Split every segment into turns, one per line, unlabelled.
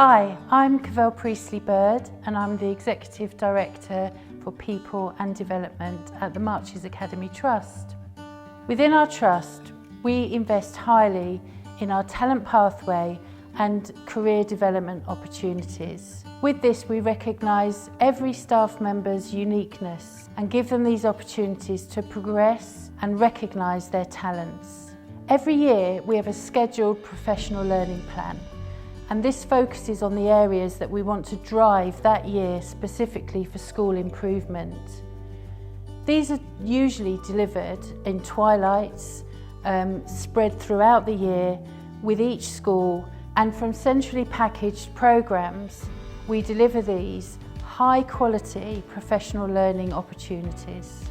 Hi, I'm Cavell Priestley-Bird and I'm the Executive Director for People and Development at the Marches Academy Trust. Within our trust, we invest highly in our talent pathway and career development opportunities. With this, we recognise every staff member's uniqueness and give them these opportunities to progress and recognise their talents. Every year, we have a scheduled professional learning plan, and this focuses on the areas that we want to drive that year specifically for school improvement. These are usually delivered in twilights, spread throughout the year with each school, and from centrally packaged programmes, we deliver these high quality professional learning opportunities.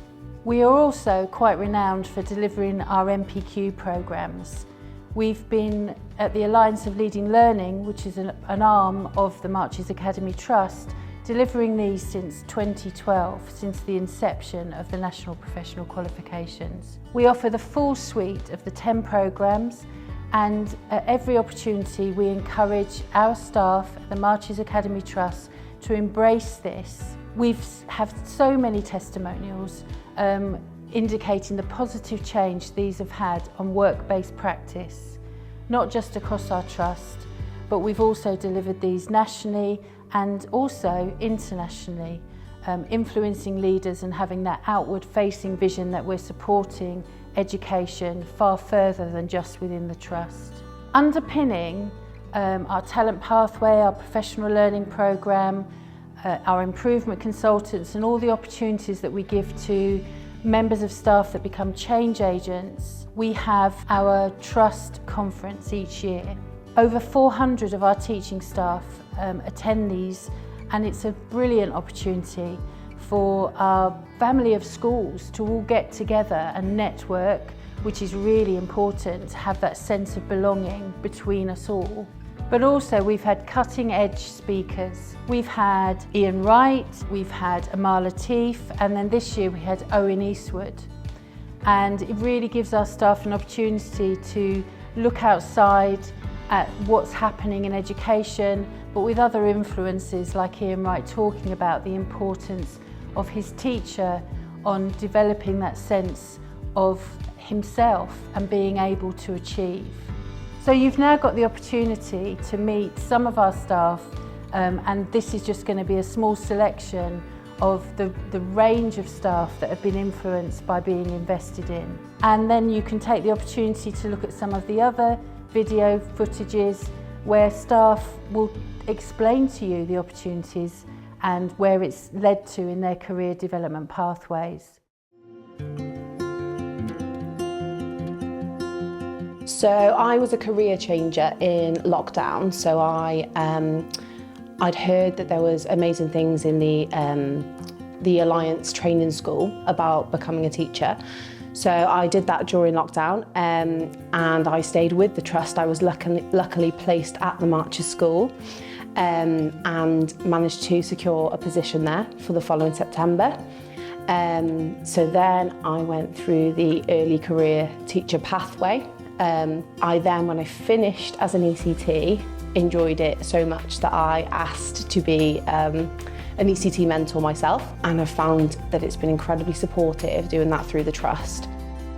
We are also quite renowned for delivering our MPQ programmes. We've been at the Alliance of Leading Learning, which is an arm of the Marches Academy Trust, delivering these since 2012, since the inception of the National Professional Qualifications. We offer the full suite of the 10 programmes, and at every opportunity we encourage our staff at the Marches Academy Trust to embrace this. We've had so many testimonials indicating the positive change these have had on work-based practice, not just across our trust, but we've also delivered these nationally and also internationally, influencing leaders and having that outward-facing vision that we're supporting education far further than just within the trust. Underpinning our talent pathway, our professional learning programme, our improvement consultants and all the opportunities that we give to members of staff that become change agents, we have our trust conference each year. Over 400 of our teaching staff attend these, and it's a brilliant opportunity for our family of schools to all get together and network, which is really important to have that sense of belonging between us all. But also we've had cutting edge speakers. We've had Ian Wright, we've had Amal Latif, and then this year we had Owen Eastwood. And it really gives our staff an opportunity to look outside at what's happening in education, but with other influences like Ian Wright talking about the importance of his teacher on developing that sense of himself and being able to achieve. So you've now got the opportunity to meet some of our staff, and this is just going to be a small selection of the range of staff that have been influenced by being invested in. And then you can take the opportunity to look at some of the other video footages where staff will explain to you the opportunities and where it's led to in their career development pathways.
So I was a career changer in lockdown. So I'd heard that there was amazing things in the Alliance training school about becoming a teacher. So I did that during lockdown, and I stayed with the trust. I was luckily placed at the Marches School and managed to secure a position there for the following September. So then I went through the early career teacher pathway. I then, when I finished as an ECT, enjoyed it so much that I asked to be an ECT mentor myself, and I've found that it's been incredibly supportive doing that through the trust.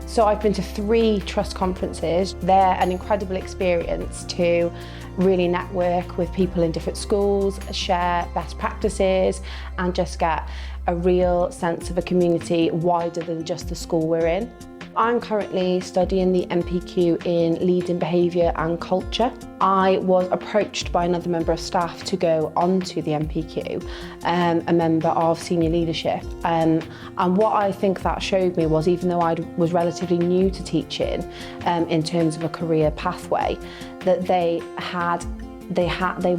So I've been to 3 trust conferences. They're an incredible experience to really network with people in different schools, share best practices, and just get a real sense of a community wider than just the school we're in. I'm currently studying the MPQ in Leading Behaviour and Culture. I was approached by another member of staff to go onto the MPQ, a member of senior leadership. And what I think that showed me was, even though I was relatively new to teaching in terms of a career pathway, that they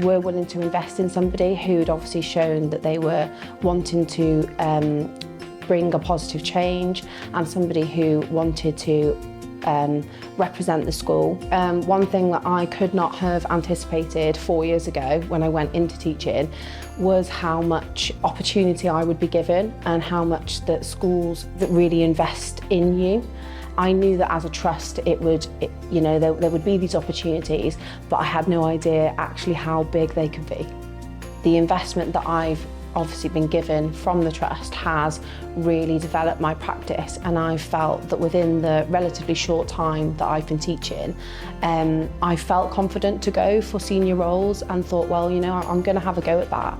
were willing to invest in somebody who'd obviously shown that they were wanting to bring a positive change, and somebody who wanted to represent the school. One thing that I could not have anticipated 4 years ago when I went into teaching was how much opportunity I would be given, and how much that schools that really invest in you I knew that as a trust there would be these opportunities, but I had no idea actually how big they could be. The investment that I've obviously been given from the trust has really developed my practice, and I felt that within the relatively short time that I've been teaching, I felt confident to go for senior roles and thought, well, I'm going to have a go at that.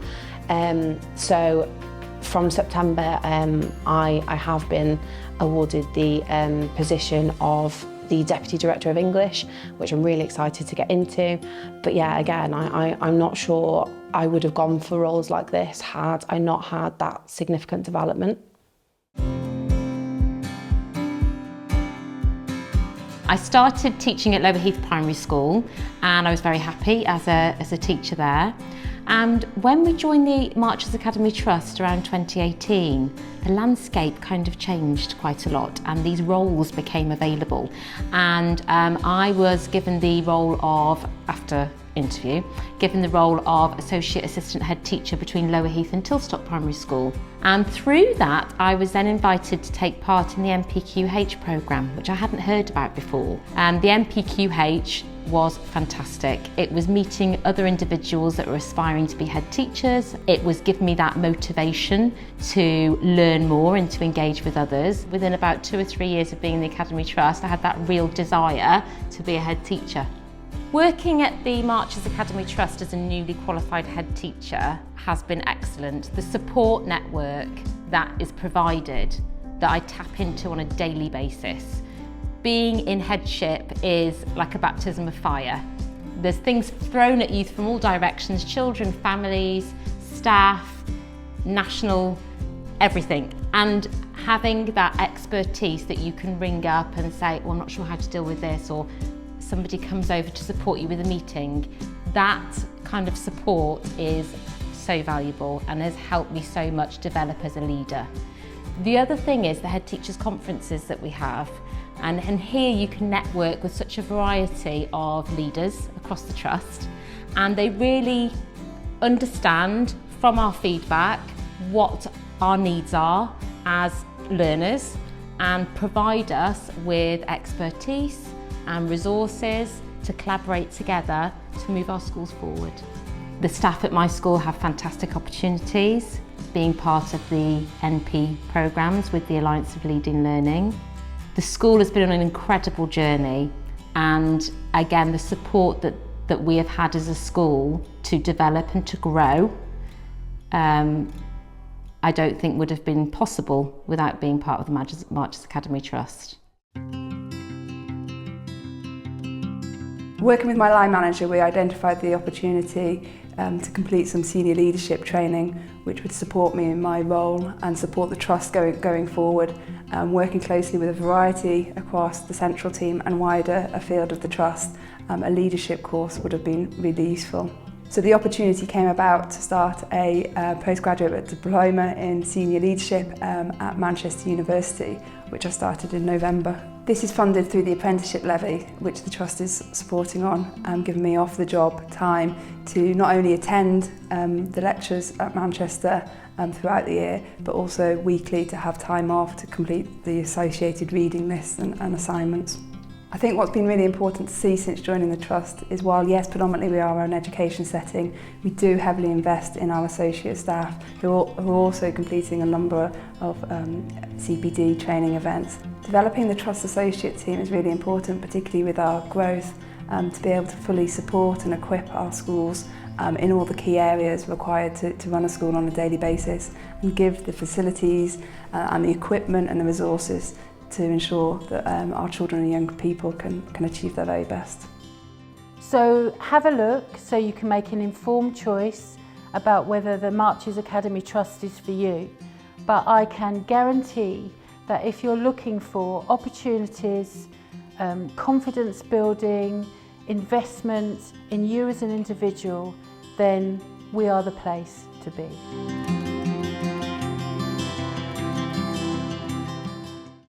So from September, I have been awarded the position of the Deputy Director of English, which I'm really excited to get into. But yeah, again, I'm not sure I would have gone for roles like this had I not had that significant development.
I started teaching at Lower Heath Primary School, and I was very happy as a teacher there. And when we joined the Marches Academy Trust around 2018, the landscape kind of changed quite a lot, and these roles became available. And I was given the role of, after interview, given the role of Associate Assistant Head Teacher between Lower Heath and Tilstock Primary School. And through that, I was then invited to take part in the MPQH programme, which I hadn't heard about before. And the MPQH was fantastic. It was meeting other individuals that were aspiring to be head teachers. It was giving me that motivation to learn more and to engage with others. Within about 2 or 3 years of being in the Academy Trust, I had that real desire to be a head teacher. Working at the Marches Academy Trust as a newly qualified head teacher has been excellent. The support network that is provided, that I tap into on a daily basis. Being in headship is like a baptism of fire. There's things thrown at you from all directions, children, families, staff, national, everything. And having that expertise that you can ring up and say, well, I'm not sure how to deal with this, or somebody comes over to support you with a meeting, that kind of support is so valuable and has helped me so much develop as a leader. The other thing is the head teachers conferences that we have, and here you can network with such a variety of leaders across the trust, and they really understand from our feedback what our needs are as learners and provide us with expertise and resources to collaborate together to move our schools forward. The staff at my school have fantastic opportunities, being part of the NP programmes with the Alliance of Leading Learning. The school has been on an incredible journey, and again, the support that we have had as a school to develop and to grow, I don't think would have been possible without being part of the Marches Academy Trust.
Working with my line manager, we identified the opportunity to complete some senior leadership training, which would support me in my role and support the trust going forward. Working closely with a variety across the central team and wider afield of the trust, a leadership course would have been really useful. So the opportunity came about to start a postgraduate diploma in senior leadership at Manchester University, which I started in November. This is funded through the apprenticeship levy, which the trust is supporting on, giving me off-the-job time to not only attend the lectures at Manchester throughout the year, but also weekly to have time off to complete the associated reading lists and assignments. I think what's been really important to see since joining the trust is, while yes, predominantly we are an education setting, we do heavily invest in our associate staff who are also completing a number of CPD training events. Developing the trust associate team is really important, particularly with our growth, to be able to fully support and equip our schools in all the key areas required to run a school on a daily basis, and give the facilities and the equipment and the resources to ensure that our children and young people can achieve their very best.
So have a look so you can make an informed choice about whether the Marches Academy Trust is for you. But I can guarantee that if you're looking for opportunities, confidence building, investment in you as an individual, then we are the place to be.